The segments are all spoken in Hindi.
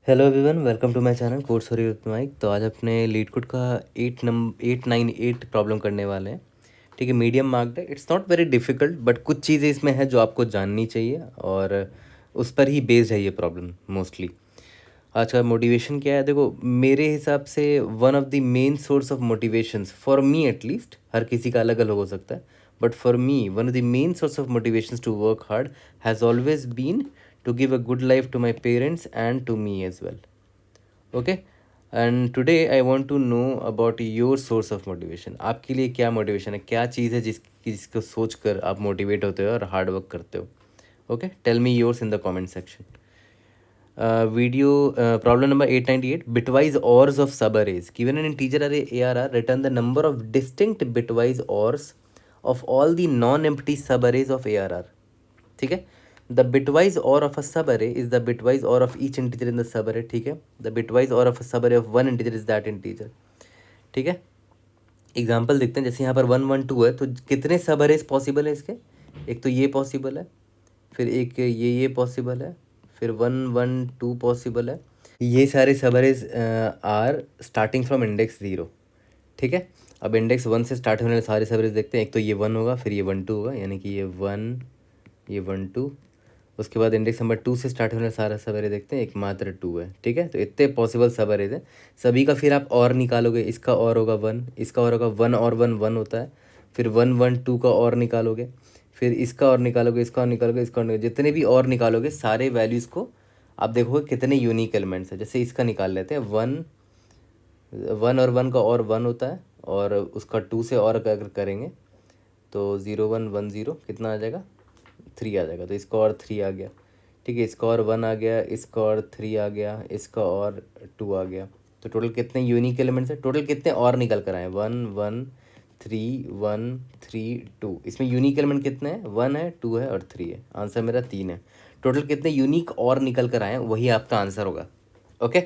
Hello everyone, welcome to my channel course for Mike. तो आज अपने लीड कोड का 898 प्रॉब्लम करने वाले हैं। ठीक है, मीडियम मार्क्ड है। It's not very difficult, but कुछ चीज़ें इसमें है जो आपको जाननी चाहिए और उस पर ही बेस्ड है ये प्रॉब्लम मोस्टली। आज का मोटिवेशन क्या है? देखो, मेरे हिसाब से one of the main source of motivations for me at least, हर किसी का अलग अलग हो सकता है, but for me one of the main source of motivations to work hard has always been to give a good life to my parents and to me as well. Okay, and today I want to know about your source of motivation. आपके लिए क्या मोटिवेशन है, क्या चीज़ है जिसको सोच कर आप मोटिवेट होते हो और हार्ड वर्क करते हो? Okay, tell me yours in the comment section. Video problem number 898. Bitwise ORs of subarrays. Given an integer array ARR, return the number of distinct bitwise ORs of all the non-empty subarrays of ARR. ठीक है, द बिटवाइज और ऑफ अ सब अरे इज द बिटवाइज और of each integer in the sub अरे. ठीक है, द बिटवाइज और ऑफ अ सब अरे of one integer is that integer. ठीक है, एग्जाम्पल देखते हैं. जैसे यहाँ पर 1 1 2 है, तो कितने सब अरेज पॉसिबल है इसके? एक तो ये पॉसिबल है, फिर एक ये पॉसिबल है, फिर 1 1 2 पॉसिबल है. ये सारे सब arrays are starting from index 0. ठीक है, अब इंडेक्स 1 से स्टार्ट होने वाले सारे सब अरेज देखते हैं. एक तो ये 1 होगा, फिर ये 1 2 होगा, यानी कि ये 1 ये 1 2. उसके बाद इंडेक्स नंबर 2 से स्टार्ट होने सारा सब अरे देखते हैं, एक मात्र 2 है. ठीक है, तो इतने पॉसिबल सब अरेज हैं सभी का. फिर आप और निकालोगे, इसका और होगा 1, इसका और होगा 1 और 1 1 होता है. फिर 1 1 2 का और निकालोगे, फिर इसका और निकालोगे, इसका और निकालोगे, इसका और निकालोगे. जितने भी और निकालोगे सारे वैल्यूज़ को आप देखोगे कितने यूनिक एलिमेंट्स हैं. जैसे इसका निकाल लेते हैं. 1 और 1 का और 1 होता है, और उसका 2 से और अगर करेंगे तो 0 1 1 0 कितना आ जाएगा? 3 आ जाएगा. तो इसका और 3 आ गया. ठीक है, इसका और 1 आ गया, इसका और 3 आ गया, इसका और 2 आ गया. तो टोटल कितने यूनिक एलिमेंट्स हैं? टोटल कितने और निकल कर आए? 1 1 3 1 3 2. इसमें यूनिक एलिमेंट कितने हैं? 1 है, 2 है और 3 है. आंसर मेरा 3 है. टोटल कितने यूनिक और निकल कर आए हैं, वही आपका आंसर होगा. ओके,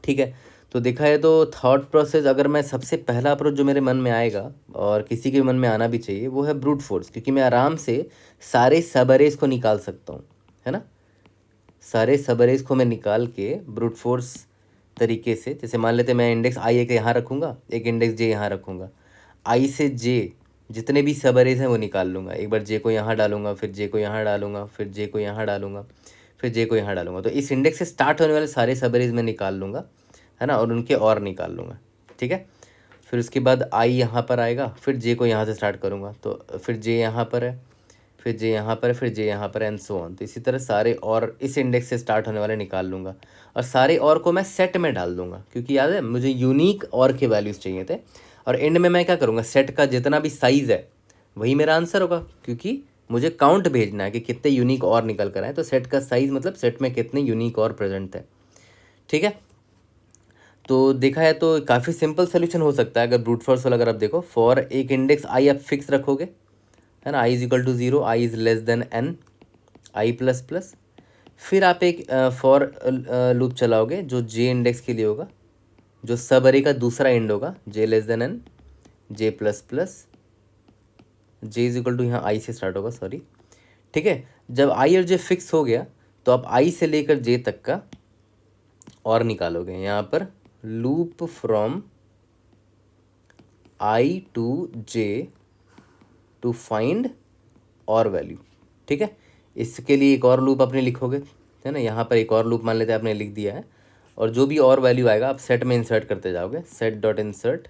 ठीक है. तो देखा है तो थॉट प्रोसेस, अगर मैं सबसे पहला अप्रोच जो मेरे मन में आएगा और किसी के मन में आना भी चाहिए, वो है ब्रूट फोर्स. क्योंकि मैं आराम से सारे सब अरेज को निकाल सकता हूँ, है ना. सारे सब अरेज को मैं निकाल के ब्रूट फोर्स तरीके से, जैसे मान लेते मैं इंडेक्स आई एक यहाँ रखूँगा, एक इंडेक्स जे यहाँ रखूँगा. आई से जे जितने भी सब अरेज हैं वो निकाल लूँगा. एक बार जे को यहाँ डालूंगा, फिर जे को यहाँ डालूंगा, फिर जे को यहाँ डालूंगा, फिर जे को यहाँ डालूंगा. तो इस इंडेक्स से स्टार्ट होने वाले सारे सब अरेज मैं निकाल लूँगा, है ना, और उनके और निकाल लूँगा. ठीक है, फिर उसके बाद आई यहाँ पर आएगा, फिर जे को यहाँ से स्टार्ट करूँगा, तो फिर जे यहाँ पर है, फिर जे यहाँ पर है, फिर जे यहाँ पर, एंड सो ऑन. तो इसी तरह सारे और इस इंडेक्स से स्टार्ट होने वाले निकाल लूँगा, और सारे और को मैं सेट में डाल दूँगा. क्योंकि याद है मुझे यूनिक और के वैल्यूज़ चाहिए थे. और एंड में मैं क्या करूँगा? सेट का जितना भी साइज़ है वही मेरा आंसर होगा, क्योंकि मुझे काउंट भेजना है कि कितने यूनिक और निकल कर आए. तो सेट का साइज़ मतलब सेट में कितने यूनिक और प्रेजेंट है. ठीक है, तो देखा है तो काफ़ी सिंपल सोल्यूशन हो सकता है. अगर ब्रूट फोर्स वाला अगर आप देखो, फॉर एक इंडेक्स आई आप फिक्स रखोगे, है ना, i is equal to 0, I is less than n, i plus plus. फिर आप एक फॉर लूप चलाओगे जो जे इंडेक्स के लिए होगा, जो सब अरे का दूसरा एंड होगा, j less than n, j plus plus, j is equal to, यहाँ आई से स्टार्ट होगा, सॉरी. ठीक है, जब आई और जे फिक्स हो गया तो आप आई से लेकर जे तक का और निकालोगे. यहाँ पर loop from I to J to find और वैल्यू. ठीक है, इसके लिए एक और लूप अपने लिखोगे, है ना. यहाँ पर एक और लूप मान लेते हैं आपने लिख दिया है, और जो भी और वैल्यू आएगा आप सेट में इंसर्ट करते जाओगे. सेट डॉट इंसर्ट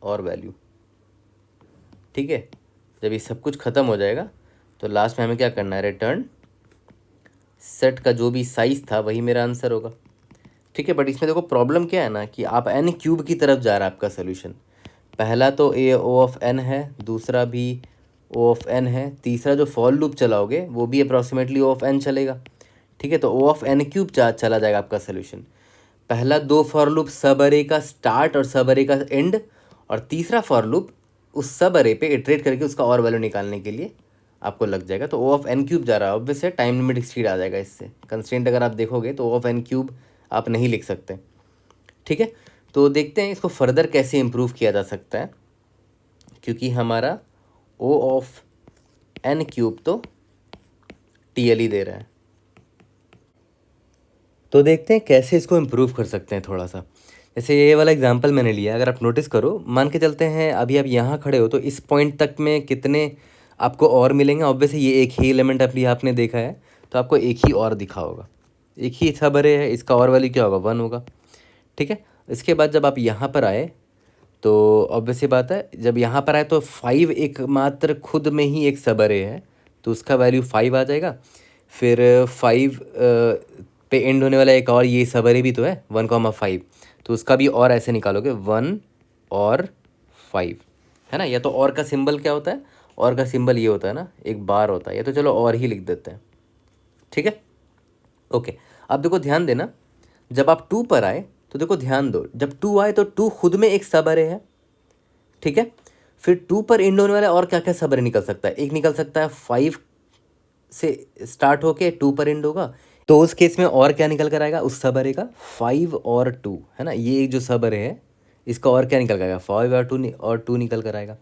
और वैल्यू. ठीक है, जब ये सब कुछ ख़त्म हो जाएगा तो लास्ट में हमें क्या करना है? रिटर्न सेट का जो भी साइज़ था वही मेरा आंसर होगा. ठीक है, बट इसमें देखो प्रॉब्लम क्या है ना, कि आप एन क्यूब की तरफ जा रहा है आपका सोल्यूशन. पहला तो ए ओ ऑफ एन है, दूसरा भी ओ ऑफ एन है, तीसरा जो फॉर लूप चलाओगे वो भी अप्रॉक्सीमेटली ओ ऑफ एन चलेगा. ठीक है, तो ओ ऑफ एन क्यूब चला जाएगा आपका सोल्यूशन. पहला 2 फॉर लूप सब अरे का स्टार्ट और सब अरे का एंड, और तीसरा फॉर लूप उस सब अरे पे इटरेट करके उसका और वैल्यू निकालने के लिए आपको लग जाएगा. तो ओ ऑफ एन क्यूब जा रहा है, ऑब्वियस है टाइम लिमिट एक्सीड आ जाएगा इससे. कंस्ट्रेंट अगर आप देखोगे तो ओ ऑफ एन क्यूब आप नहीं लिख सकते. ठीक है, तो देखते हैं इसको फर्दर कैसे इम्प्रूव किया जा सकता है, क्योंकि हमारा ओ ऑफ एन क्यूब तो टी एल ही दे रहा है. तो देखते हैं कैसे इसको इम्प्रूव कर सकते हैं थोड़ा सा। जैसे ये वाला एग्जांपल मैंने लिया, अगर आप नोटिस करो, मान के चलते हैं अभी आप यहाँ खड़े हो तो इस पॉइंट तक में कितने आपको और मिलेंगे। ऑब्वियसली ये एक ही एलिमेंट अभी आपने देखा है तो आपको एक ही और दिखा होगा, एक ही सब अरे है, इसका और वैल्यू क्या होगा, 1 होगा। ठीक है, इसके बाद जब आप यहाँ पर आए तो ऑब्वियसली बात है, जब यहाँ पर आए तो 5 एकमात्र खुद में ही एक सब अरे है तो उसका वैल्यू 5 आ जाएगा। फिर 5 पे एंड होने वाला एक और ये सब अरे भी तो है 1,5, तो उसका भी और ऐसे निकालोगे 1 और 5, है ना। या तो और का सिंबल क्या होता है, और का सिंबल ये होता है ना, एक बार होता है, या तो चलो और ही लिख देते हैं। ठीक है, ओके। अब देखो ध्यान देना, जब आप 2 पर आए तो देखो ध्यान दो, जब 2 आए तो 2 खुद में एक सब अरे है। ठीक है, फिर 2 पर एंड होने वाला और क्या क्या सब अरे निकल सकता है, एक निकल सकता है 5 से स्टार्ट होके 2 पर एंड होगा, तो उस केस में और क्या निकल कर आएगा उस सब अरे का, 5 और 2, है ना। ये जो सब अरे है इसका और क्या निकल कर आएगा, 5 और 2 निकल कर आएगा।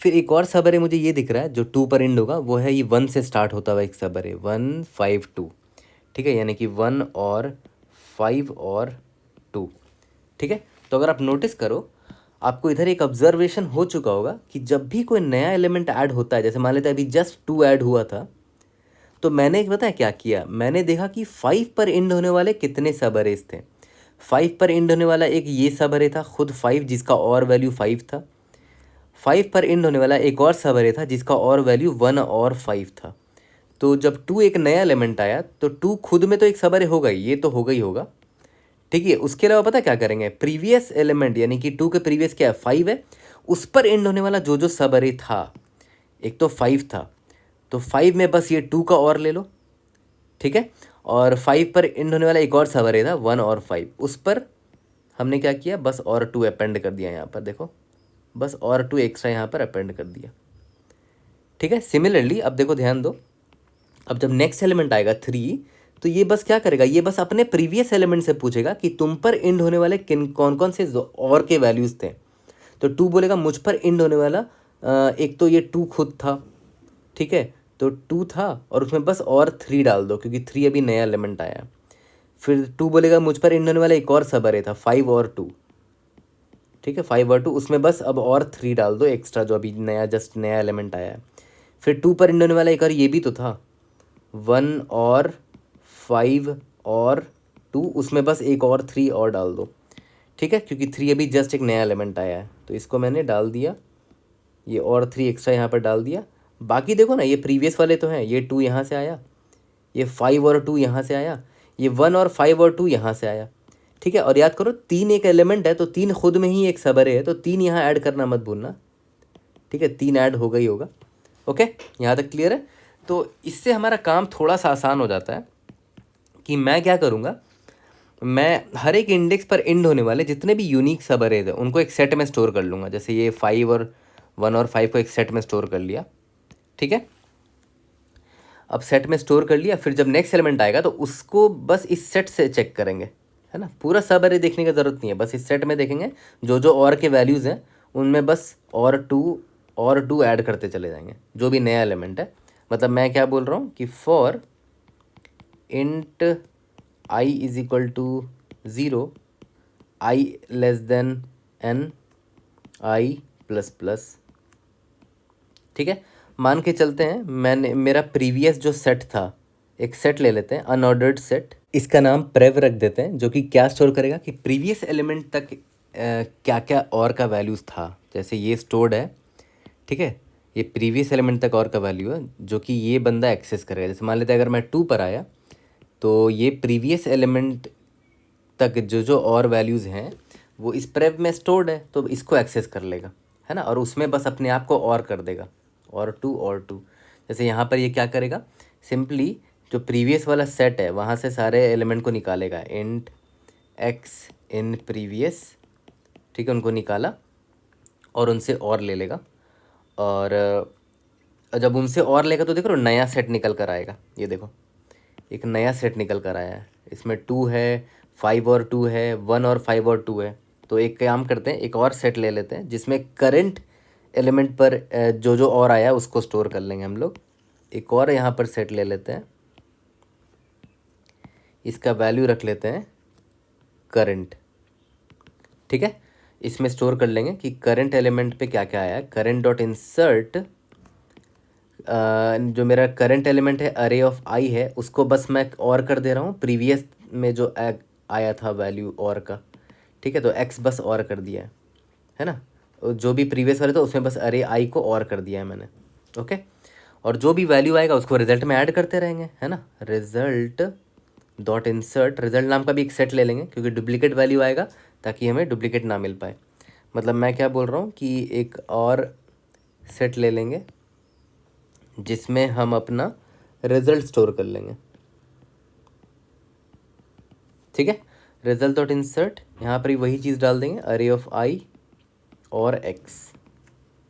फिर एक और सब अरे मुझे ये दिख रहा है जो 2 पर एंड होगा, वो है ये 1 से स्टार्ट होता हुआ एक सब अरे 1 5 2। ठीक है, यानी कि 1 और 5 और 2। ठीक है, तो अगर आप नोटिस करो, आपको इधर एक ऑब्जर्वेशन हो चुका होगा कि जब भी कोई नया एलिमेंट ऐड होता है, जैसे मान लेते हैं अभी जस्ट 2 ऐड हुआ था, तो मैंने एक बताया क्या किया, मैंने देखा कि 5 पर एंड होने वाले कितने सब अरेज थे। 5 पर एंड होने वाला एक ये सब अरे था खुद 5 जिसका और वैल्यू 5 था। 5 पर एंड होने वाला एक और सब अरे था जिसका और वैल्यू 1 और 5 था। तो जब 2 एक नया एलिमेंट आया तो 2 खुद में तो एक सब अरे होगा ही, ये तो होगा ही होगा। ठीक है, उसके अलावा पता क्या करेंगे, प्रीवियस एलिमेंट यानी कि 2 के प्रीवियस क्या है 5 है, उस पर एंड होने वाला जो जो सब अरे था, एक तो 5 था तो 5 में बस ये 2 का और ले लो। ठीक है, और 5 पर एंड होने वाला एक और सब अरे था 1 और 5, उस पर हमने क्या किया, बस और 2 अपेंड कर दिया यहाँ पर, देखो बस और 2 एक्स्ट्रा यहाँ पर अपेंड कर दिया। ठीक है, सिमिलरली अब देखो ध्यान दो, अब जब नेक्स्ट एलिमेंट आएगा 3, तो ये बस क्या करेगा, ये बस अपने प्रीवियस एलिमेंट से पूछेगा कि तुम पर एंड होने वाले किन कौन कौन से और के वैल्यूज़ थे। तो 2 बोलेगा मुझ पर एंड होने वाला एक तो ये 2 खुद था। ठीक है, तो 2 था और उसमें बस और 3 डाल दो क्योंकि 3 अभी नया एलिमेंट आया है। फिर 2 बोलेगा मुझ पर एंड होने वाला एक और सब अरे था 5 और 2। ठीक है, 5 और 2, उसमें बस अब और 3 डाल दो एक्स्ट्रा जो अभी नया जस्ट नया एलिमेंट आया है। फिर 2 पर एंड होने वाला एक और ये भी तो था 1 और 5 और 2, उसमें बस एक और 3 और डाल दो। ठीक है, क्योंकि 3 अभी जस्ट एक नया एलिमेंट आया है तो इसको मैंने डाल दिया, ये और 3 एक्स्ट्रा यहाँ पर डाल दिया। बाकी देखो ना, ये प्रीवियस वाले तो हैं, ये 2 यहाँ से आया, ये 5 और 2 यहाँ से आया, ये 1 और 5 और 2 यहाँ से आया। ठीक है, और याद करो 3 एक एलिमेंट है तो 3 खुद में ही एक सब अरे है, तो 3 यहाँ ऐड करना मत भूलना। ठीक है, 3 ऐड होगा ही होगा। ओके, यहाँ तक क्लियर है। तो इससे हमारा काम थोड़ा सा आसान हो जाता है कि मैं क्या करूँगा, मैं हर एक इंडेक्स पर एंड होने वाले जितने भी यूनिक सब अरेज है उनको एक सेट में स्टोर कर लूँगा। जैसे ये 5 और 1 और 5 को एक सेट में स्टोर कर लिया। ठीक है, अब सेट में स्टोर कर लिया, फिर जब नेक्स्ट एलिमेंट आएगा तो उसको बस इस सेट से चेक करेंगे, है ना। पूरा सब अरे देखने की ज़रूरत नहीं है, बस इस सेट में देखेंगे जो जो और के वैल्यूज़ हैं उनमें बस और टू ऐड करते चले जाएंगे जो भी नया एलिमेंट है। मतलब मैं क्या बोल रहा हूँ कि for int i is equal to 0, i less than n, i plus plus. ठीक है, मान के चलते हैं मैंने मेरा प्रीवियस जो सेट था, एक सेट ले लेते हैं अनऑर्डर्ड सेट, इसका नाम प्रेव रख देते हैं, जो कि क्या स्टोर करेगा कि प्रीवियस एलिमेंट तक क्या क्या और का वैल्यूज़ था। जैसे ये स्टोर्ड है, ठीक है, ये प्रीवियस एलिमेंट तक और का वैल्यू है जो कि ये बंदा एक्सेस करेगा। जैसे मान लेते हैं अगर मैं 2 पर आया तो ये प्रीवियस एलिमेंट तक जो जो और वैल्यूज़ हैं वो इस प्रेव में स्टोर्ड है तो इसको एक्सेस कर लेगा, है ना, और उसमें बस अपने आप को और कर देगा और 2 और 2। जैसे यहाँ पर ये क्या करेगा, सिंपली जो प्रीवियस वाला सेट है वहाँ से सारे एलिमेंट को निकालेगा, इंट एक्स इन प्रीवियस। ठीक है, उनको निकाला और उनसे और ले लेगा, और जब उनसे और लेगा तो देखो नया सेट निकल कर आएगा। ये देखो एक नया सेट निकल कर आया है, इसमें 2 है, 5 और 2 है, 1 और 5 और 2 है। तो एक काम करते हैं, एक और सेट ले लेते हैं जिसमें करंट एलिमेंट पर जो जो और आया उसको स्टोर कर लेंगे हम लोग। एक और यहाँ पर सेट ले लेते हैं, इसका वैल्यू रख लेते हैं करंट, ठीक है। इसमें स्टोर कर लेंगे कि करंट एलिमेंट पे क्या क्या आया है। करंट डॉट इंसर्ट, जो मेरा करंट एलिमेंट है अरे ऑफ आई है, उसको बस मैं और कर दे रहा हूँ प्रीवियस में जो आया था वैल्यू और का, ठीक है। तो एक्स बस और कर दिया है ना, जो भी प्रीवियस वाले था उसमें बस अरे आई को और कर दिया है मैंने, ओके। और जो भी वैल्यू आएगा उसको रिजल्ट में ऐड करते रहेंगे, है ना। रिजल्ट डॉट इंसर्ट, रिजल्ट नाम का भी एक सेट ले लेंगे क्योंकि डुप्लीकेट वैल्यू आएगा ताकि हमें डुप्लीकेट ना मिल पाए। मतलब मैं क्या बोल रहा हूँ कि एक और सेट ले लेंगे जिसमें हम अपना रिजल्ट स्टोर कर लेंगे, ठीक है। रिजल्ट डॉट इंसर्ट, यहाँ पर ही वही चीज़ डाल देंगे अरे ऑफ आई और एक्स,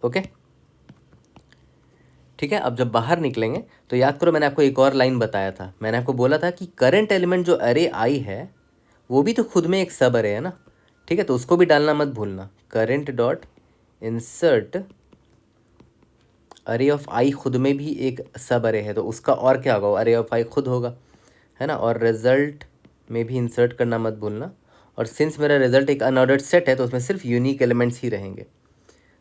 ओके, ठीक है। अब जब बाहर निकलेंगे तो याद करो मैंने आपको एक और लाइन बताया था, मैंने आपको बोला था कि करंट एलिमेंट जो अरे आई है वो भी तो खुद में एक सब अरे है ना, ठीक है। तो उसको भी डालना मत भूलना। करंट डॉट इंसर्ट अरे ऑफ आई खुद में भी एक सब अरे है, तो उसका और क्या होगा, अरे ऑफ आई खुद होगा, है ना। और रिजल्ट में भी इंसर्ट करना मत भूलना। और सिंस मेरा रिजल्ट एक अनऑर्डर्ड सेट है तो उसमें सिर्फ यूनिक एलिमेंट्स ही रहेंगे,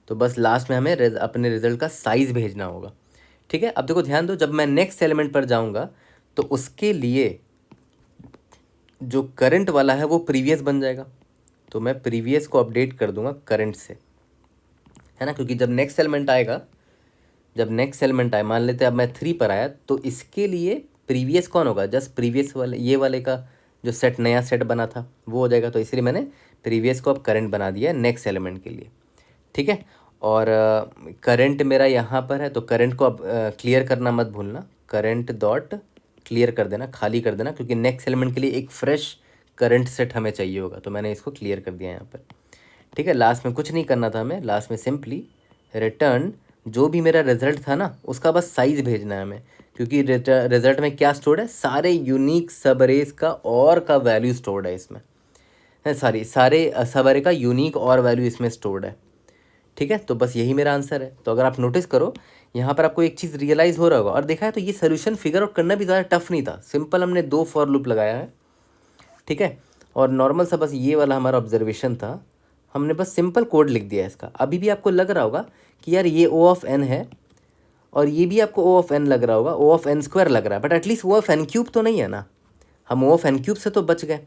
तो बस लास्ट में हमें अपने रिजल्ट का साइज़ भेजना होगा, ठीक है। अब देखो ध्यान दो, जब मैं नेक्स्ट एलिमेंट पर जाऊंगा तो उसके लिए जो करंट वाला है वो प्रीवियस बन जाएगा, तो मैं प्रीवियस को अपडेट कर दूंगा करंट से, है ना। क्योंकि जब नेक्स्ट एलिमेंट आएगा, जब नेक्स्ट एलिमेंट आए, मान लेते हैं अब मैं 3 पर आया, तो इसके लिए प्रीवियस कौन होगा, जस्ट प्रीवियस वाले, ये वाले का जो सेट नया सेट बना था वो हो जाएगा। तो इसलिए मैंने प्रीवियस को अब करंट बना दिया नेक्स्ट एलिमेंट के लिए, ठीक है। और करंट मेरा यहाँ पर है तो करंट को अब क्लियर करना मत भूलना, करंट डॉट क्लियर कर देना, खाली कर देना, क्योंकि नेक्स्ट एलिमेंट के लिए एक फ्रेश करंट सेट हमें चाहिए होगा, तो मैंने इसको क्लियर कर दिया यहाँ पर, ठीक है। लास्ट में कुछ नहीं करना था हमें, लास्ट में सिंपली रिटर्न जो भी मेरा रिजल्ट था ना उसका बस साइज़ भेजना है हमें, क्योंकि रिजल्ट में क्या स्टोर्ड है, सारे यूनिक सब अरेज का और का वैल्यू स्टोर्ड है इसमें, है सॉरी, सारे सब अरे का यूनिक और वैल्यू इसमें स्टोर्ड है, ठीक है। तो बस यही मेरा आंसर है। तो अगर आप नोटिस करो यहाँ पर आपको एक चीज़ रियलाइज़ हो रहा होगा, और देखा है तो ये सोल्यूशन फिगर आउट करना भी ज़्यादा टफ नहीं था, सिंपल हमने 2 फॉर लूप लगाया है, ठीक है। और नॉर्मल सा बस ये वाला हमारा ऑब्जर्वेशन था, हमने बस सिंपल कोड लिख दिया है इसका। अभी भी आपको लग रहा होगा कि यार ये ओ ऑफ एन है और ये भी आपको ओ ऑफ एन लग रहा होगा, ओ ऑफ एन स्क्वायर लग रहा है, but at least O of N cube तो नहीं है ना, हम ओ ऑफ एन क्यूब से तो बच गए।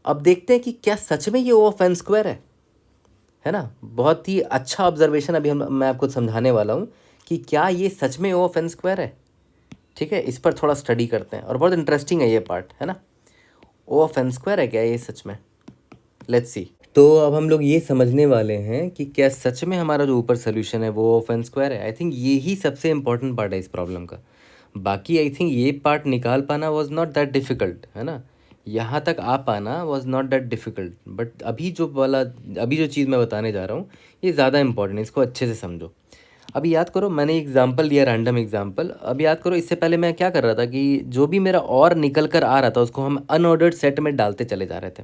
अब देखते हैं कि क्या सच में ये ओ ऑफ एन स्क्वायर है ना। बहुत ही अच्छा ऑब्जर्वेशन अभी मैं आपको समझाने वाला हूँ कि क्या ये सच में ओ ऑफ एन स्क्वायर है, ठीक है। इस पर थोड़ा स्टडी करते हैं और बहुत इंटरेस्टिंग है ये पार्ट, है ना। ओ ऑफ एन स्क्वायर है क्या ये सच में, लेट्स सी। तो अब हम लोग ये समझने वाले हैं कि क्या सच में हमारा जो ऊपर सोल्यूशन है वो ऑफ एन स्क्वायर है। आई थिंक ये ही सबसे इंपॉर्टेंट पार्ट है इस प्रॉब्लम का। बाकी आई थिंक ये पार्ट निकाल पाना वॉज नॉट दैट डिफ़िकल्ट, है ना। यहाँ तक आ पाना was not that difficult, but अभी जो चीज़ मैं बताने जा रहा हूँ ये ज़्यादा इंपॉर्टेंट है, इसको अच्छे से समझो। अभी याद करो मैंने एग्जांपल लिया, रैंडम एग्जांपल। अब याद करो इससे पहले मैं क्या कर रहा था कि जो भी मेरा और निकल कर आ रहा था उसको हम अनऑर्डर्ड सेट में डालते चले जा रहे थे।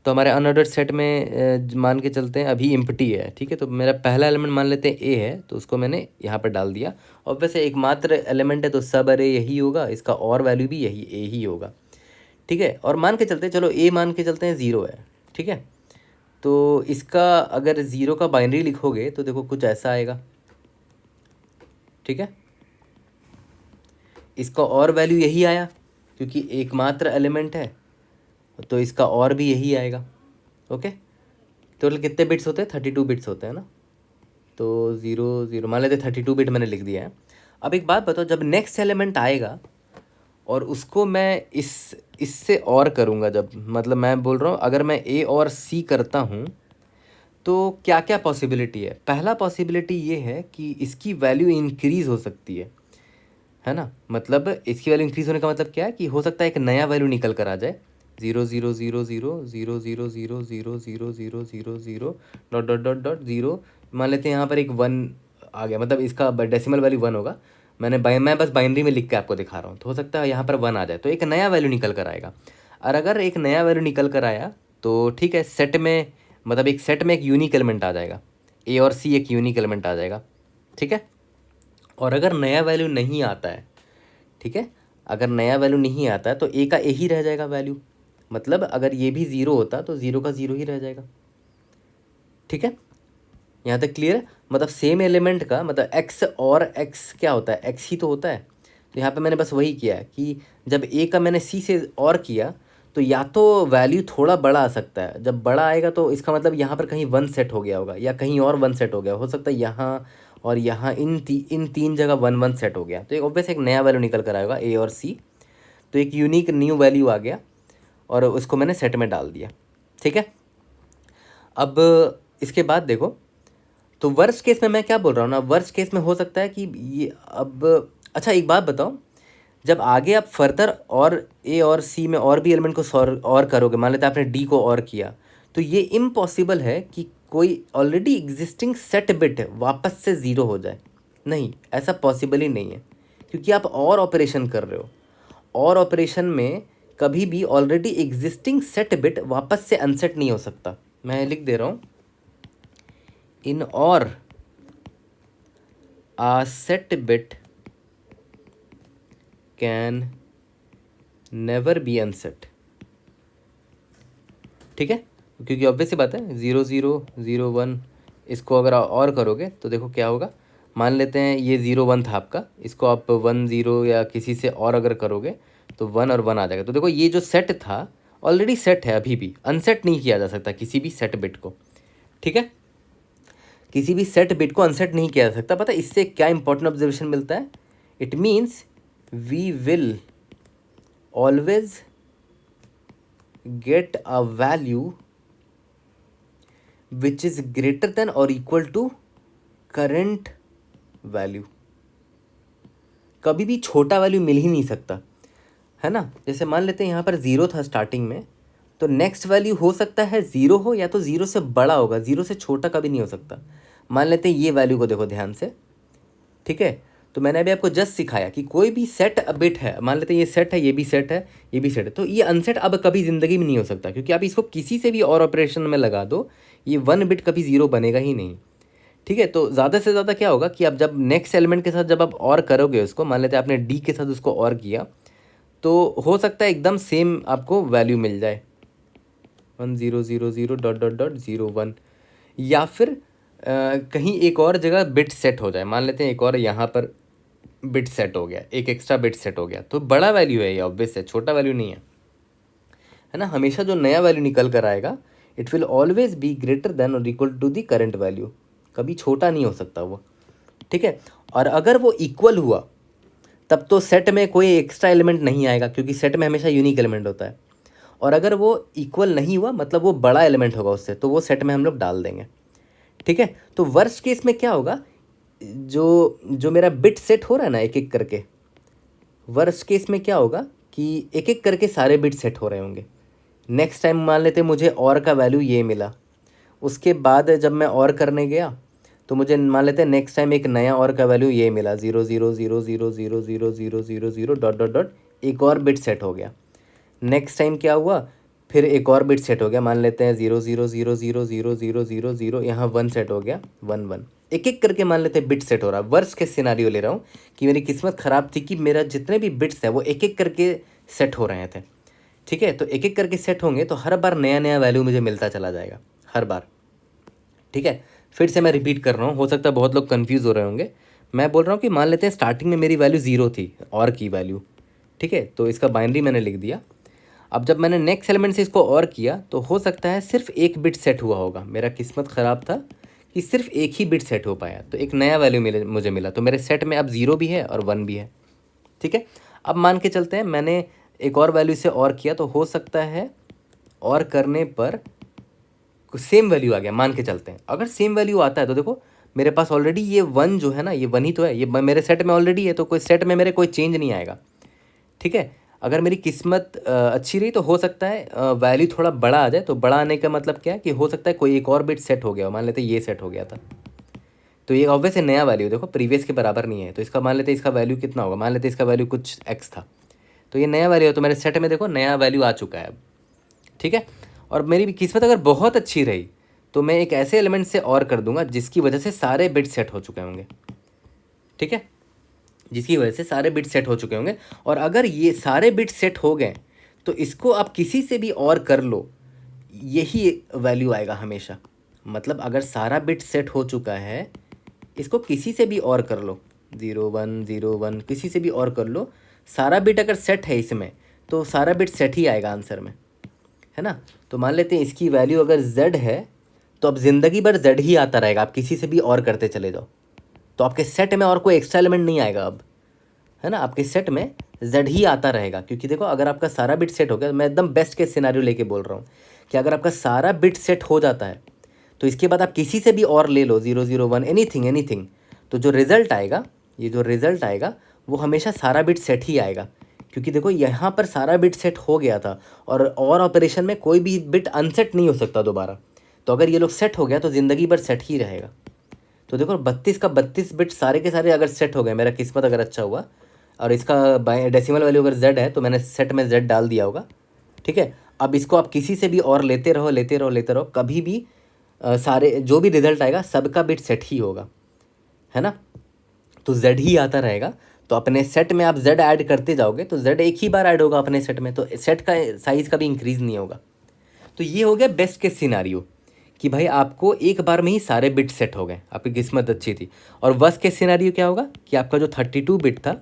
तो हमारे अनऑर्डर्ड सेट में मान के चलते हैं अभी एम्प्टी है, ठीक है। तो मेरा पहला एलिमेंट मान लेते हैं ए है, तो उसको मैंने यहाँ पर डाल दिया। और वैसे एकमात्र एलिमेंट है तो सब अरे यही होगा, इसका और वैल्यू भी यही ए ही होगा, ठीक है। और मान के चलते हैं, चलो ए मान के चलते हैं 0 है, ठीक है। तो इसका अगर 0 का बाइनरी लिखोगे तो देखो कुछ ऐसा आएगा, ठीक है। इसका और वैल्यू यही आया क्योंकि एकमात्र एलिमेंट है, तो इसका और भी यही आएगा, ओके। टोटल कितने बिट्स होते हैं, 32 बिट्स होते हैं ना। तो 0 0 मान लेते 32 बिट मैंने लिख दिया है। अब एक बात बताओ, जब नेक्स्ट एलिमेंट आएगा और उसको मैं इससे और करूँगा, जब मतलब मैं बोल रहा हूँ अगर मैं ए और सी करता हूँ तो क्या क्या पॉसिबिलिटी है। पहला पॉसिबिलिटी ये है कि इसकी वैल्यू इंक्रीज़ हो सकती है ना। मतलब इसकी वैल्यू इंक्रीज़ होने का मतलब क्या है कि हो सकता है एक नया वैल्यू निकल कर आ जाए, 0 0 0 0 0 0 0 0 0 0 0 0 डॉट डॉट डॉट डॉट 0। मान लेते हैं यहाँ पर एक 1 आ गया, मतलब इसका डेसिमल वैल्यू 1 होगा। मैं बस बाइनरी में लिख के आपको दिखा रहा हूँ, तो हो सकता है यहाँ पर 1 आ जाए, तो एक नया वैल्यू निकल कर आएगा। और अगर एक नया वैल्यू निकल कर आया तो ठीक है, सेट में मतलब एक सेट में एक यूनिक एलिमेंट आ जाएगा, ए और सी एक यूनिक एलिमेंट आ जाएगा, ठीक है। और अगर नया वैल्यू नहीं आता है, ठीक है, अगर नया वैल्यू नहीं आता है तो ए का ए ही रह जाएगा वैल्यू, मतलब अगर ये भी ज़ीरो होता तो ज़ीरो का ज़ीरो ही रह जाएगा। ठीक है, यहाँ तक क्लियर है? मतलब सेम एलिमेंट का मतलब एक्स और एक्स क्या होता है, एक्स ही तो होता है। तो यहाँ पे मैंने बस वही किया है कि जब ए का मैंने सी से और किया तो या तो वैल्यू थोड़ा बड़ा आ सकता है, जब बड़ा आएगा तो इसका मतलब यहाँ पर कहीं वन सेट हो गया होगा या कहीं और वन सेट हो गया हो सकता है, यहाँ और यहाँ इन तीन जगह वन वन सेट हो गया, तो एक ऑब्वियस एक नया वैल्यू निकल कर आएगा ए और सी। तो एक यूनिक न्यू वैल्यू आ गया और उसको मैंने सेट में डाल दिया। ठीक है, अब इसके बाद देखो, तो वर्स्ट केस में मैं क्या बोल रहा हूँ ना, वर्स्ट केस में हो सकता है कि ये अब, अच्छा एक बात बताओ, जब आगे आप फर्दर और ए और सी में और भी एलिमेंट को और करोगे, मान लेते हैं आपने डी को और किया, तो ये इम्पॉसिबल है कि कोई ऑलरेडी एग्जिस्टिंग सेट बिट वापस से ज़ीरो हो जाए। नहीं, ऐसा पॉसिबल ही नहीं है, क्योंकि आप और ऑपरेशन कर रहे हो। और ऑपरेशन में कभी भी ऑलरेडी एग्जिस्टिंग सेट बिट वापस से अनसेट नहीं हो सकता। मैं लिख दे रहा हूँ, इन और a set bit can never be unset। ठीक है, क्योंकि ऑब्वियस सी बात है, 0 0 0 1 इसको अगर और करोगे तो देखो क्या होगा। मान लेते हैं ये 0 1 था आपका, इसको आप 1 0 या किसी से और अगर करोगे तो 1 और 1 आ जाएगा। तो देखो ये जो सेट था ऑलरेडी सेट है, अभी भी अनसेट नहीं किया जा सकता किसी भी सेट बिट को। ठीक है, किसी भी सेट बिट को अनसेट नहीं किया जा सकता। पता है इससे क्या इंपॉर्टेंट ऑब्जर्वेशन मिलता है? It means we will always get a value which is greater than और इक्वल टू करेंट वैल्यू। कभी भी छोटा वैल्यू मिल ही नहीं सकता, है ना। जैसे मान लेते हैं यहाँ पर 0 था स्टार्टिंग में, तो नेक्स्ट वैल्यू हो सकता है 0 हो या तो 0 से बड़ा होगा, 0 से छोटा कभी नहीं हो सकता। मान लेते हैं ये वैल्यू को देखो ध्यान से। ठीक है, तो मैंने अभी आपको जस्ट सिखाया कि कोई भी सेट बिट है, मान लेते हैं ये सेट है, ये भी सेट है, ये भी सेट है, तो ये अनसेट अब कभी ज़िंदगी में नहीं हो सकता, क्योंकि आप इसको किसी से भी और ऑपरेशन में लगा दो, ये 1 बिट कभी 0 बनेगा ही नहीं। ठीक है, तो ज़्यादा से ज़्यादा क्या होगा कि आप जब नेक्स्ट एलिमेंट के साथ जब आप और करोगे उसको, मान लेते हैं आपने डी के साथ उसको और किया, तो हो सकता है एकदम सेम आपको वैल्यू मिल जाए 1 0 0 0 डॉट डॉट डॉट 0 1, या फिर कहीं एक और जगह बिट सेट हो जाए। मान लेते हैं एक और यहाँ पर बिट सेट हो गया, एक एक्स्ट्रा बिट सेट हो गया, तो बड़ा वैल्यू है ये, ऑब्वियस है, छोटा वैल्यू नहीं है ना। हमेशा जो नया वैल्यू निकल कर आएगा it will always be greater than और equal to the current value, कभी छोटा नहीं हो सकता वो। ठीक है, और अगर वो इक्वल हुआ तब तो सेट में कोई एक्स्ट्रा एलिमेंट नहीं आएगा, क्योंकि सेट में हमेशा यूनिक एलिमेंट होता है। और अगर वो इक्वल नहीं हुआ मतलब वो बड़ा एलिमेंट होगा उससे, तो वो सेट में हम लोग डाल देंगे। ठीक है, तो वर्स्ट केस में क्या होगा, जो जो मेरा बिट सेट हो रहा है ना एक एक करके, वर्स्ट केस में क्या होगा कि एक एक करके सारे बिट सेट हो रहे होंगे। नेक्स्ट टाइम मान लेते मुझे और का वैल्यू ये मिला, उसके बाद जब मैं और करने गया तो मुझे मान लेते हैं नेक्स्ट टाइम एक नया और का वैल्यू ये मिला 0 0 0 0 0 0 0 0 0 डॉट डॉट डॉट, एक और बिट सेट हो गया। नेक्स्ट टाइम क्या हुआ, फिर एक और बिट सेट हो गया, मान लेते हैं 0 0 0 0 0 0 0 0, यहाँ 1 सेट हो गया 1 1, एक एक करके मान लेते हैं बिट सेट हो रहा है। वर्स्ट के सिनारियो ले रहा हूँ कि मेरी किस्मत ख़राब थी कि मेरा जितने भी बिट्स हैं वो एक एक करके सेट हो रहे थे। ठीक है, तो एक एक करके सेट होंगे तो हर बार नया नया वैल्यू मुझे मिलता चला जाएगा हर बार। ठीक है, फिर से मैं रिपीट कर रहा हूँ, हो सकता है बहुत लोग कन्फ्यूज़ हो रहे होंगे। मैं बोल रहा हूँ कि मान लेते हैं स्टार्टिंग में मेरी वैल्यू 0 थी और की वैल्यू। ठीक है, तो इसका बाइनरी मैंने लिख दिया। अब जब मैंने नेक्स्ट एलिमेंट से इसको और किया तो हो सकता है सिर्फ एक बिट सेट हुआ होगा, मेरा किस्मत ख़राब था कि सिर्फ एक ही बिट सेट हो पाया, तो एक नया वैल्यू मुझे मिला, तो मेरे सेट में अब 0 भी है और 1 भी है। ठीक है, अब मान के चलते हैं मैंने एक और वैल्यू से और किया, तो हो सकता है और करने पर सेम वैल्यू आ गया। मान के चलते हैं अगर सेम वैल्यू आता है तो देखो मेरे पास ऑलरेडी ये 1 जो है ना, ये 1 ही तो है, ये मेरे सेट में ऑलरेडी है, तो कोई सेट में मेरे कोई चेंज नहीं आएगा। ठीक है, अगर मेरी किस्मत अच्छी रही तो हो सकता है वैल्यू थोड़ा बड़ा आ जाए, तो बड़ा आने का मतलब क्या है कि हो सकता है कोई एक और बिट सेट हो गया हो, मान लेते हैं ये सेट हो गया था, तो ये ऑब्वियस है नया वैल्यू, देखो प्रीवियस के बराबर नहीं है, तो इसका मान लेते हैं इसका वैल्यू कितना होगा, मान लेते हैं इसका वैल्यू कुछ x था, तो ये नया वैल्यू है, तो मेरे सेट में देखो नया वैल्यू आ चुका है अब। ठीक है, और मेरी किस्मत अगर बहुत अच्छी रही तो मैं एक ऐसे एलिमेंट से और कर दूंगा जिसकी वजह से सारे बिट सेट हो चुके होंगे। ठीक है, जिसकी वजह से सारे बिट सेट हो चुके होंगे। और अगर ये सारे बिट सेट हो गए तो इसको आप किसी से भी और कर लो, यही वैल्यू आएगा हमेशा। मतलब अगर सारा बिट सेट हो चुका है, इसको किसी से भी और कर लो, 0 1 0 1 किसी से भी और कर लो, सारा बिट अगर सेट है इसमें तो सारा बिट सेट ही आएगा आंसर में, है ना। तो मान लेते हैं इसकी वैल्यू अगर z है तो अब ज़िंदगी भर z ही आता रहेगा, आप किसी से भी और करते चले जाओ तो आपके सेट में और कोई एक्स्ट्रा एलिमेंट नहीं आएगा अब, है ना। आपके सेट में z ही आता रहेगा, क्योंकि देखो अगर आपका सारा बिट सेट हो गया, मैं एकदम बेस्ट केस सिनेरियो लेके बोल रहा हूँ कि अगर आपका सारा बिट सेट हो जाता है तो इसके बाद आप किसी से भी और ले लो, 0 0 1 एनीथिंग एनीथिंग, तो जो रिज़ल्ट आएगा, ये जो रिज़ल्ट आएगा वो हमेशा सारा बिट सेट ही आएगा। क्योंकि देखो यहाँ पर सारा बिट सेट हो गया था और ऑपरेशन में कोई भी बिट अनसेट नहीं हो सकता दोबारा। तो अगर ये लोग सेट हो गया तो ज़िंदगी भर सेट ही रहेगा। तो देखो 32 का 32 बिट सारे के सारे अगर सेट हो गए, मेरा किस्मत अगर अच्छा हुआ, और इसका डेसिमल वैल्यू अगर z है तो मैंने सेट में z डाल दिया होगा, ठीक है। अब इसको आप किसी से भी और लेते रहो लेते रहो लेते रहो, कभी भी सारे जो भी रिजल्ट आएगा सबका बिट सेट ही होगा, है ना। तो z ही आता रहेगा। तो अपने सेट में आप z ऐड करते जाओगे तो z एक ही बार ऐड होगा अपने सेट में, तो सेट का साइज़ कभी इंक्रीज़ नहीं होगा। तो ये हो गया बेस्ट केस सिनारियो कि भाई आपको एक बार में ही सारे बिट सेट हो गए, आपकी किस्मत अच्छी थी। और वर्स्ट केस सिनारियो क्या होगा कि आपका जो 32 बिट था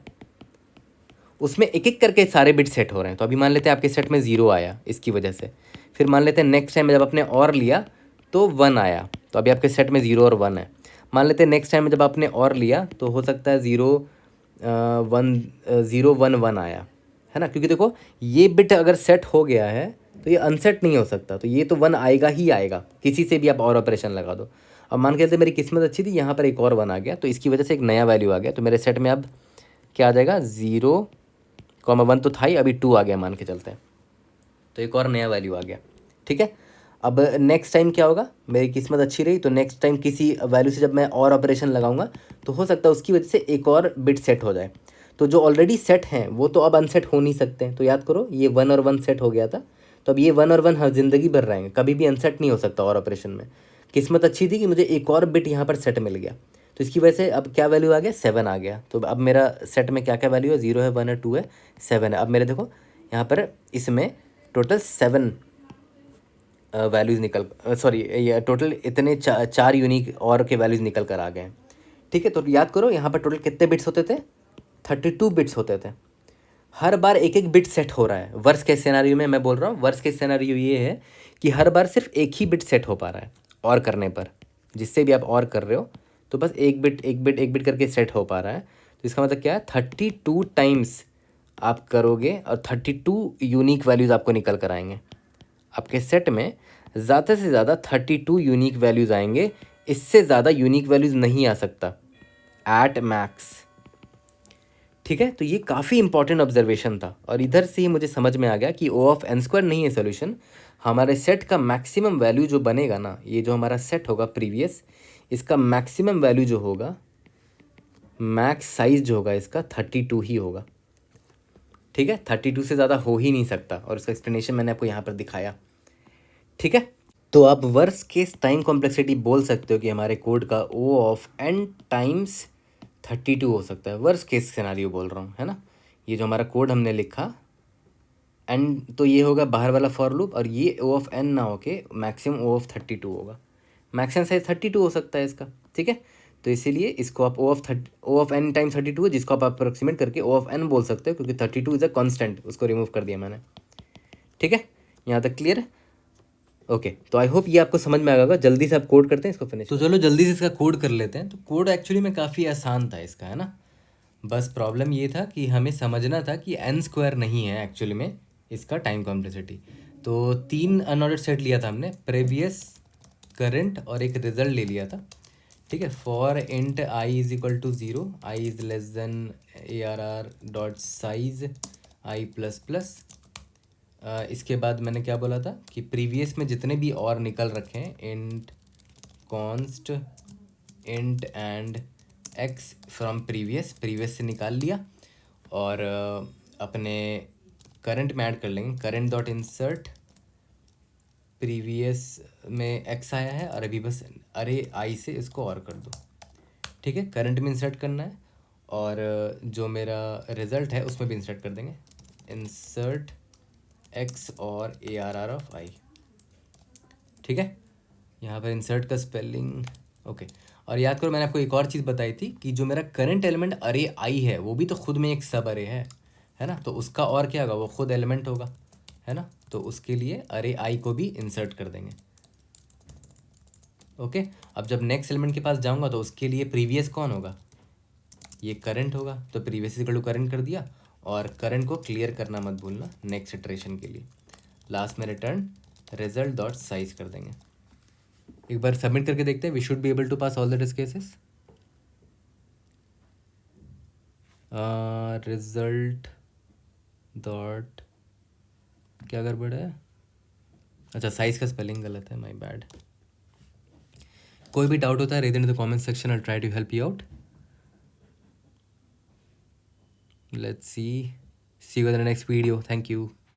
उसमें एक एक करके सारे बिट सेट हो रहे हैं। तो अभी मान लेते हैं आपके सेट में 0 आया इसकी वजह से, फिर मान लेते हैं नेक्स्ट टाइम जब आपने और लिया तो 1 आया, तो अभी आपके सेट में 0 और 1 है। मान लेते हैं नेक्स्ट टाइम जब आपने और लिया तो हो सकता है 0 1 आया, है ना। क्योंकि देखो ये बिट अगर सेट हो गया है तो ये अनसेट नहीं हो सकता, तो ये तो 1 आएगा ही आएगा, किसी से भी आप और ऑपरेशन लगा दो। अब मान के चलते मेरी किस्मत अच्छी थी, यहाँ पर एक और 1 आ गया तो इसकी वजह से एक नया वैल्यू आ गया, तो मेरे सेट में अब क्या आ जाएगा, 0 1 तो था ही, अभी 2 आ गया मान के चलते हैं, तो एक और नया वैल्यू आ गया, ठीक है। अब नेक्स्ट टाइम क्या होगा, मेरी किस्मत अच्छी रही तो नेक्स्ट टाइम किसी वैल्यू से जब मैं और ऑपरेशन लगाऊंगा तो हो सकता है उसकी वजह से एक और बिट सेट हो जाए। तो जो ऑलरेडी सेट हैं वो तो अब अनसेट हो नहीं सकते हैं। तो याद करो ये 1 और 1 सेट हो गया था, तो अब ये 1 और 1 हर ज़िंदगी भर रहेंगे, कभी भी अनसेट नहीं हो सकता और ऑपरेशन में। किस्मत अच्छी थी कि मुझे एक और बिट यहाँ पर सेट मिल गया, तो इसकी वजह से अब क्या वैल्यू आ गया, 7 आ गया। तो अब मेरा सेट में क्या क्या वैल्यू है, 0 है, 1 है, 2 है, 7 है। अब मेरे देखो यहाँ पर इसमें टोटल 7 वैल्यूज़ निकल, सॉरी ये टोटल इतने चार यूनिक और के वैल्यूज़ निकल कर आ गए हैं, ठीक है। तो याद करो यहाँ पर टोटल कितने बिट्स होते थे, 32 बिट्स होते थे। हर बार एक एक बिट सेट हो रहा है। वर्स के सिनेरियो में मैं बोल रहा हूँ, वर्स के सिनेरियो ये है कि हर बार सिर्फ एक ही बिट सेट हो पा रहा है और करने पर, जिससे भी आप और कर रहे हो तो बस एक बिट एक बिट एक बिट करके सेट हो पा रहा है। तो इसका मतलब क्या है, 32 टाइम्स आप करोगे और 32 यूनिक वैल्यूज़ आपको निकल कर आएंगे। आपके सेट में ज़्यादा से ज़्यादा 32 यूनिक वैल्यूज़ आएंगे, इससे ज़्यादा यूनिक वैल्यूज़ नहीं आ सकता एट मैक्स, ठीक है। तो ये काफ़ी इंपॉर्टेंट ऑब्जर्वेशन था और इधर से ही मुझे समझ में आ गया कि ओ ऑफ एन स्क्वायर नहीं है सोल्यूशन। हमारे सेट का मैक्सिमम वैल्यू जो बनेगा ना, ये जो हमारा सेट होगा प्रीवियस, इसका मैक्सिमम वैल्यू जो होगा, मैक्स साइज जो होगा इसका 32 ही होगा, ठीक है। 32 से ज़्यादा हो ही नहीं सकता और उसका एक्सप्लेनेशन मैंने आपको यहाँ पर दिखाया, ठीक है। तो आप वर्स केस टाइम कॉम्प्लेक्सिटी बोल सकते हो कि हमारे कोड का ओ ऑफ एन टाइम्स 32 हो सकता है। वर्स केस सिनेरियो बोल रहा हूँ, है ना। ये जो हमारा कोड हमने लिखा एन, तो ये होगा बाहर वाला फॉर लूप, और ये ओ ऑफ एन ना होके मैक्सिमम ओ ऑफ 32 होगा। मैक्सिमम साइज 32 हो सकता है इसका, ठीक है। तो इसीलिए इसको आप ओ ऑफ एन टाइम 32 है, जिसको आप अप्रोक्सीमेट करके ओ ऑफ एन बोल सकते हो, क्योंकि 32 इज़ अ कॉन्स्टेंट, उसको रिमूव कर दिया मैंने, ठीक है। यहाँ तक क्लियर है, ओके। तो आई होप ये आपको समझ में आ गया होगा। जल्दी से आप कोड करते हैं इसको फिनिश। तो चलो जल्दी से इसका कोड कर लेते हैं। तो कोड एक्चुअली में काफ़ी आसान था इसका, है ना। बस प्रॉब्लम ये था कि हमें समझना था कि एन स्क्वायर नहीं है एक्चुअली में इसका टाइम कॉम्प्लेक्सिटी। तो 3 अनऑर्डर्ड सेट लिया था हमने, प्रीवियस, करंट और एक रिजल्ट ले लिया था, ठीक है। For int I is equal to 0, I is less than ARR dot size I plus plus. इसके बाद मैंने क्या बोला था कि प्रीवियस में जितने भी और निकल रखे हैं, int const int and x from previous से निकाल लिया, और अपने करंट में ऐड कर लेंगे, करंट डॉट इंसर्ट प्रीवियस में एक्स आया है और अभी बस अरे आई से इसको और कर दो, ठीक है। करंट में इंसर्ट करना है और जो मेरा रिज़ल्ट है उसमें भी इंसर्ट कर देंगे, इंसर्ट एक्स और ARR ऑफ आई। ठीक है, यहाँ पर इंसर्ट का स्पेलिंग ओके। और याद करो मैंने आपको एक और चीज़ बताई थी कि जो मेरा करंट एलिमेंट अरे आई है वो भी तो खुद में एक सब अरे है ना, तो उसका और क्या होगा, वो खुद एलिमेंट होगा, है ना, तो उसके लिए अरे आई को भी इंसर्ट कर देंगे। ओके, अब जब नेक्स्ट एलिमेंट के पास जाऊंगा तो उसके लिए प्रीवियस कौन होगा, ये करंट होगा, तो प्रीवियस इक्वल टू करंट कर दिया, और करंट को क्लियर करना मत भूलना नेक्स्ट इटरेशन के लिए। लास्ट में रिटर्न रिजल्ट डॉट साइज कर देंगे। एक बार सबमिट करके देखते हैं, we should be able to pass all the test cases. Result dot क्या गड़बड़ है, अच्छा साइज का स्पेलिंग गलत है, माय बैड। कोई भी डाउट होता है raise in the comment section, I try to help you out. Let's see you in the next video, thank you.